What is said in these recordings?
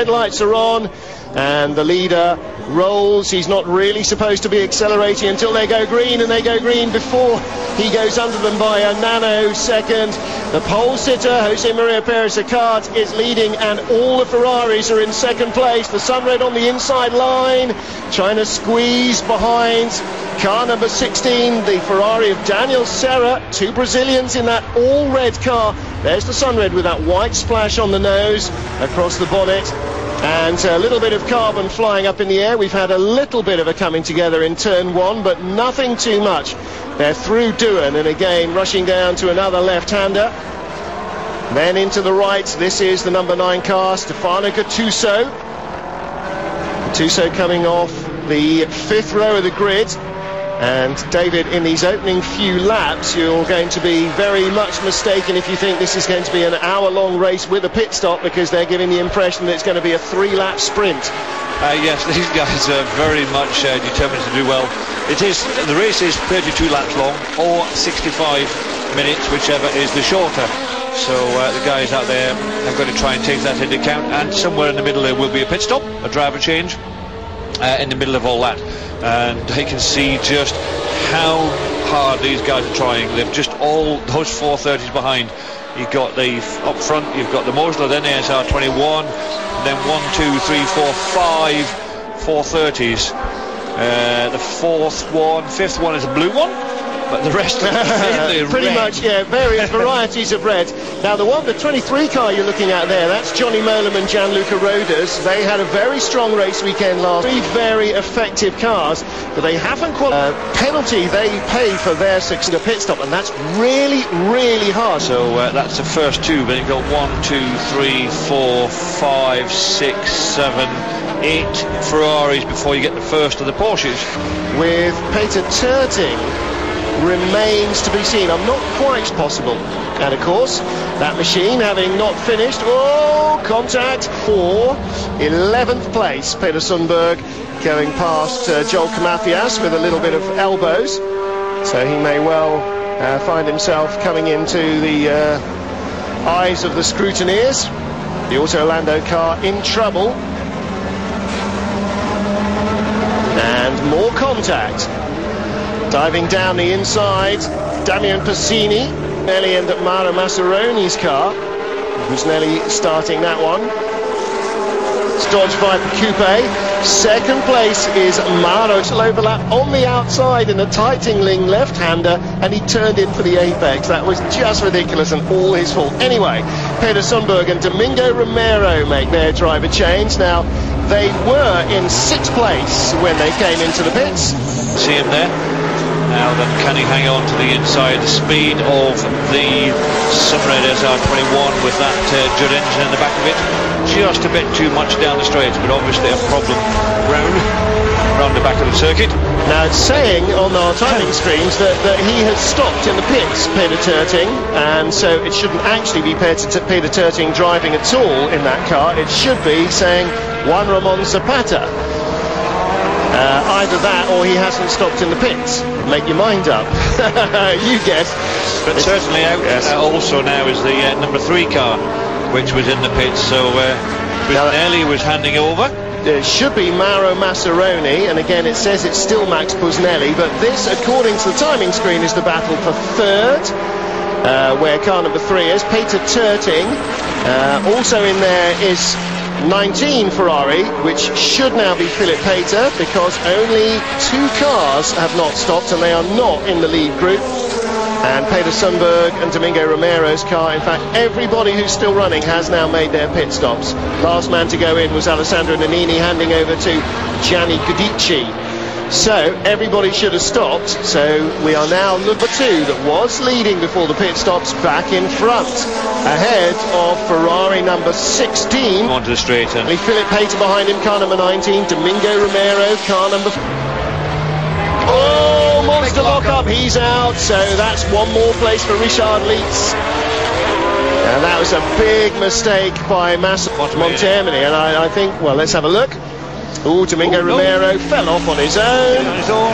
red lights are on, and the leader rolls. He's not really supposed to be accelerating until they go green, and they go green before he goes under them by a nanosecond. The pole sitter, Jose Maria Perez-Ricard, is leading, and all the Ferraris are in second place. The Sunred on the inside line, trying to squeeze behind car number 16, the Ferrari of Daniel Serra. Two Brazilians in that all-red car. There's the Sunred with that white splash on the nose across the bonnet, and a little bit of carbon flying up in the air. We've had a little bit of a coming together in turn one, but nothing too much. They're through Doohan, and again rushing down to another left-hander. Then into the right, this is the number 9 car, Stefano Gattuso. Gattuso coming off the 5th row of the grid. And David, in these opening few laps, you're going to be very much mistaken if you think this is going to be an hour-long race with a pit stop, because they're giving the impression that it's going to be a 3-lap sprint. Yes, these guys are very much determined to do well. The race is 32 laps long, or 65 minutes, whichever is the shorter. So the guys out there have got to try and take that into account, and somewhere in the middle there will be a pit stop, a driver change in the middle of all that. And they can see just how hard these guys are trying. They've just all those 430s behind. You've got the up front, you've got the Mosler, then the SR21, then 1, 2, 3, 4, 5 430s. The fifth one is a blue one, but the rest are pretty red. much, yeah, various varieties of red. Now the 23 car you're looking at there, that's Johnny Molam and Gianluca Rodas. They had a very strong race weekend last week. Very effective cars, but they haven't qualified. Penalty they pay for their successful pit stop, and that's really, really hard. So that's the first two, but you've got 1, 2, 3, 4, 5, 6, 7, 8 Ferraris before you get the first of the Porsches. With Peter Terting remains to be seen. I'm not quite possible. And of course, that machine having not finished, contact for 11th place. Peter Sundberg going past Joel Camathias with a little bit of elbows, so he may well find himself coming into the eyes of the scrutineers. The Auto Lando car in trouble, and more contact. Diving down the inside, Damian Passini, nearly end at Mauro Massaroni's car. Busnelli starting that one. It's Dodge Viper Coupe. Second place is Mauro. Overlap on the outside in a tightening left-hander, and he turned in for the apex. That was just ridiculous and all his fault. Anyway, Peter Sundberg and Domingo Romero make their driver change. Now, they were in 6th place when they came into the pits. See him there? Now then, can he hang on to the inside? The speed of the Sunred SR21 with that Judd engine in the back of it, just a bit too much down the straight, but obviously a problem round the back of the circuit. Now it's saying on our timing screens that he has stopped in the pits, Peter Terting, and so it shouldn't actually be Peter Terting driving at all in that car. It should be saying Juan Ramon Zapata. Either that or he hasn't stopped in the pits. Make your mind up. You guess. But certainly out also now is the number 3 car, which was in the pits, so Busnelli was handing over. It should be Mauro Massaroni, and again it says it's still Max Busnelli, but this, according to the timing screen, is the battle for 3rd, where car number 3 is Peter Terting. Also in there is 19 Ferrari, which should now be Philip Pater, because only 2 cars have not stopped and they are not in the lead group. And Peter Sundberg and Domingo Romero's car, in fact everybody who's still running has now made their pit stops. Last man to go in was Alessandro Nannini, handing over to Gianni Guidici. So everybody should have stopped, so we are now number 2 that was leading before the pit stops back in front, ahead of Ferrari number 16. Onto the straight end. Philip Pater behind him, car number 19. Domingo Romero, car number... monster lock-up, he's out, so that's one more place for Richard Lietz. And that was a big mistake by Montermini, and I think, well, let's have a look. Domingo Romero fell off on his own.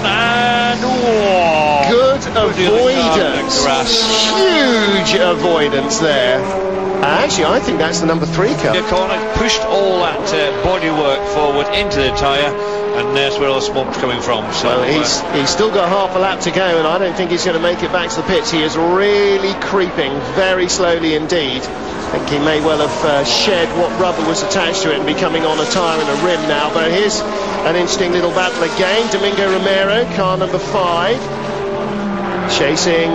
And good avoidance. Huge avoidance there. Actually, I think that's the number 3 car. The corner pushed all that bodywork forward into the tyre, and that's where all the smoke's coming from. So well, he's still got half a lap to go, and I don't think he's going to make it back to the pits. He is really creeping very slowly indeed. I think he may well have shed what rubber was attached to it and be coming on a tyre and a rim now. But here's an interesting little battle again. Domingo Romero, car number 5, chasing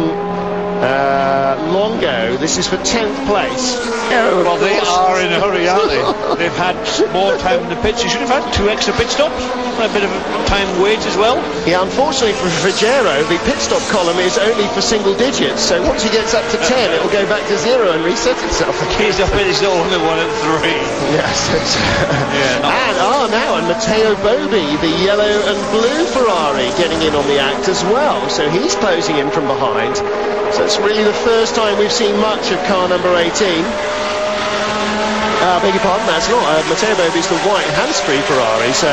Longo. This is for 10th place. Oh, well, they are in a hurry, aren't they? They've had more time in the pits. You should have had 2 extra pit stops. A bit of time wait as well. Yeah, unfortunately for Figueroa, the pit stop column is only for single digits. So once he gets up to 10, it will go back to 0 and reset itself again. He's the only one at 3. Yes. Yeah, and Matteo Bobbi, the yellow and blue Ferrari, getting in on the act as well. So he's closing in from behind. So it's really the first time we've seen much of car number 18. Beg your pardon, that's not. Matteo Bobbi's the white hands-free Ferrari, so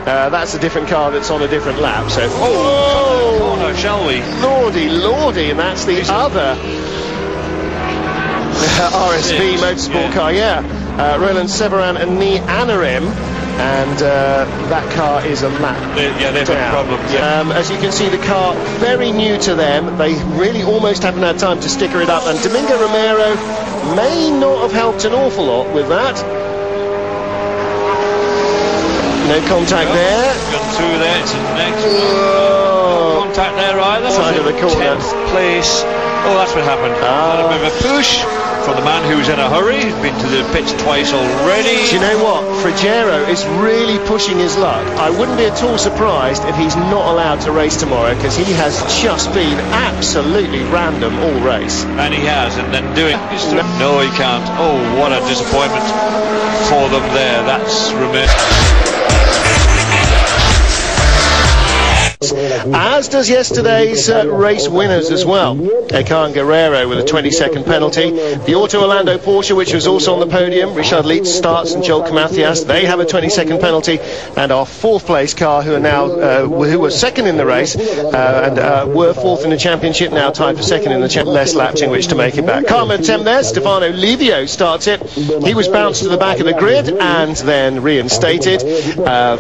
that's a different car that's on a different lap. So, corner, shall we? Lordy, and that's the other RSV motorsport car, yeah. Roland Severin and Nee Anarim. And that car is a lap they've down. had problems. Yeah. As you can see, the car very new to them. They really almost haven't had time to sticker it up, and Domingo Romero may not have helped an awful lot with that. No contact there. Gone through there. It's the next one. No contact there either. Side of the corner. 10th place. Oh, that's what happened. A bit of a push from the man who's in a hurry. He's been to the pits twice already. Do you know what? Figueroa is really pushing his luck. I wouldn't be at all surprised if he's not allowed to race tomorrow, because he has just been absolutely random all race. And he has, and then doing his no, he can't. Oh, what a disappointment for them there. That's remiss. As does yesterday's race winners as well. Ekan Guerrero with a 20-second penalty. The Auto Orlando Porsche, which was also on the podium, Richard Lietz starts and Joel Kamathias, they have a 20-second penalty. And our 4th place car, who are now who were second in the race and were 4th in the championship, now tied for second in the less laps in which to make it back. Carmen attempt there. Stefano Livio starts it. He was bounced to the back of the grid and then reinstated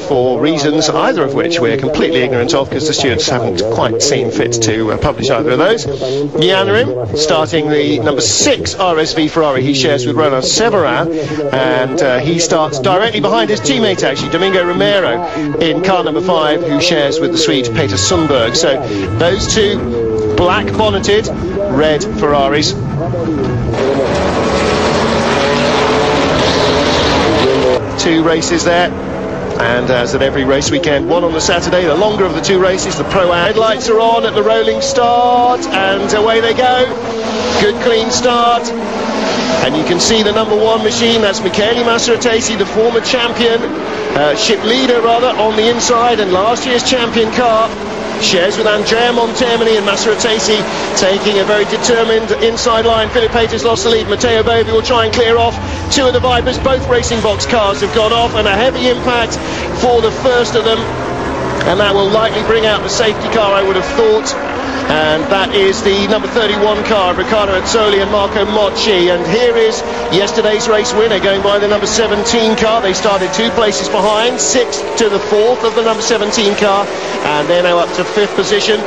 for reasons, either of which we're completely ignorant of, because the stewards haven't quite seen fit to publish either of those. Yanarim starting the number 6 RSV Ferrari he shares with Roland Severin, and he starts directly behind his teammate, actually, Domingo Romero, in car number 5, who shares with the Swede Peter Sundberg. So those 2 black bonneted red Ferraris. 2 races there. And as at every race weekend, one on the Saturday, the longer of the 2 races, the Pro headlights are on at the rolling start, and away they go. Good clean start. And you can see the number 1 machine, that's Michele Massaratesi, the former champion, ship leader rather, on the inside, and last year's champion car. Shares with Andrea Montermini, and Massaratesi taking a very determined inside line. Philip Hayter's lost the lead. Matteo Bobbi will try and clear off 2 of the Vipers. Both racing box cars have gone off, and a heavy impact for the first of them, and that will likely bring out the safety car, I would have thought. And that is the number 31 car, Riccardo Azzoli and Marco Mocci. And here is yesterday's race winner going by the number 17 car. They started 2 places behind, 6th to the 4th of the number 17 car, and they're now up to 5th position.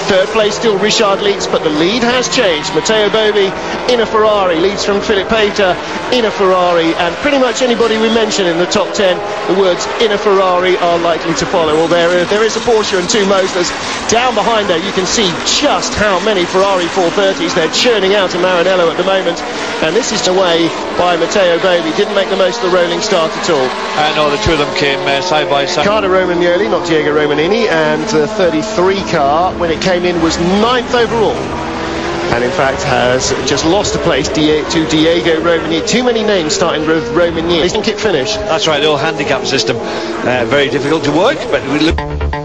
3rd place still Richard Lietz, but the lead has changed. Matteo Bobbi in a Ferrari leads from Philip Hayter in a Ferrari, and pretty much anybody we mention in the top 10, the words in a Ferrari are likely to follow. Well, there is a Porsche and 2 Mostas. Down behind there you can see just how many Ferrari 430s they're churning out in Maranello at the moment, and this is away by Matteo Bobbi. Didn't make the most of the rolling start at all. No, the 2 of them came side by side. Riccardo Romagnoli, not Diego Romanini, and the 33 car, when it came in, was 9th overall, and in fact has just lost a place to Diego Romanini. Too many names starting with Romanini. I think it finished. That's right, the old handicap system, very difficult to work, but we look.